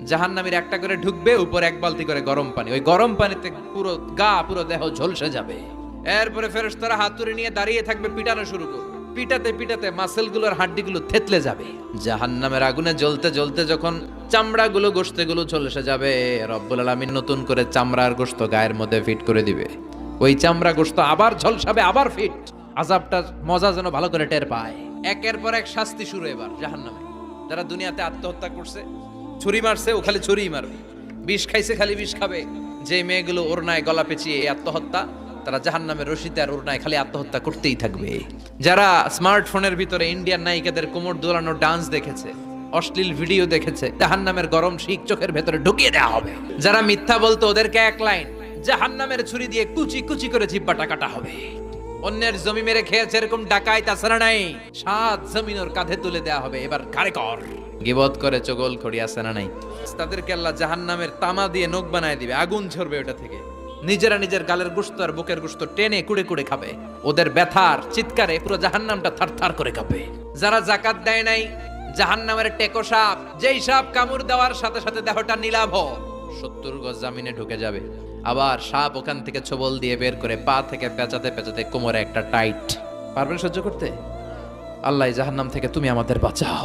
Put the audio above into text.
জাহান্নামীর একটা করে ঢুকবে, উপর এক বালতি করে গরম পানি, ওই গরম পানিতে পুরো গা পুরো দেহ ঝলসে যাবে। এরপরে ফেরেশতারা হাতুড়ি নিয়ে দাঁড়িয়ে থাকবে, পিটানো শুরু করবে। পিটাতে পিটাতে মাসেলগুলোর হাড্ডিগুলো থেতলে যাবে। জাহান্নামের আগুনে জ্বলতে জ্বলতে যখন চামড়াগুলো গোশতগুলো ঝলসে যাবে, রব্বুল আলামিন নতুন করে চামড়ার গোশত গায়ের মধ্যে ফিট করে দিবে। ওই চামড়া গোশত আবার ঝলসাবে, আবার ফিট। আযাবটার মজা যেন ভালো করে টের পায়। একের পর এক শাস্তি শুরু এবার জাহান্নামে। যারা দুনিয়াতে আত্মহত্যা করছে, ছুরি মারছে, ও খালি ছুরিই মারবে। বিষ খাইছে, খালি বিষ খাবে। যে মেয়েগুলো ওড়নায় গলা পেঁচিয়ে এই আত্মহত্যা, তারা জাহান্নামের রশিতে আর ওড়নায় খালি আত্মহত্যা করতেই থাকবে। যারা স্মার্টফোনের ভিতরে ইন্ডিয়ান নায়িকাদের কোমর দোলানো ডান্স দেখেছে, অশ্লীল ভিডিও দেখেছে, জাহান্নামের গরম শিক চোখের ভেতরে ঢুকিয়ে দেওয়া হবে। যারা মিথ্যা বলতো, ওদেরকে এক লাইন জাহান্নামের ছুরি দিয়ে কুচি কুচি করে জিহ্বাটা কাটা হবে। অন্যের জমি মেরে খেয়েছে এরকম ডাকাই তাছাড়া নাই, 7 জমিন ওর কাঁধে তুলে দেওয়া হবে। এবার ঘাড়ে কর। গিবত করে চগল খড়ি আছে না নাই, তাদেরকে আল্লাহ জাহান্নামের তামা দিয়ে নখ বানায় দিবে, আগুন ঝরবে ওটা থেকে। নিজেরা নিজের গালের গোশত আর বুকের গোশত টেনে কুড়ে কুড়ে খাবে। ওদের ব্যথার চিৎকারে পুরো জাহান্নামটা থারথার করে কাঁপে। যারা যাকাত দেয় নাই, জাহান্নামের টেকো সাপ, যেই সাপ কামড় দেওয়ার সাথে সাথে দেহটা নীলাভ, 70 গজ জামিনে ঢুকে যাবে। আবার সাপ ওখান থেকে ছোবল দিয়ে বের করে পা থেকে পেঁচাতে পেঁচাতে কোমরে একটা টাইট। পারবেন সহ্য করতে? আল্লাহ জাহান্নাম থেকে তুমি আমাদের বাঁচাও।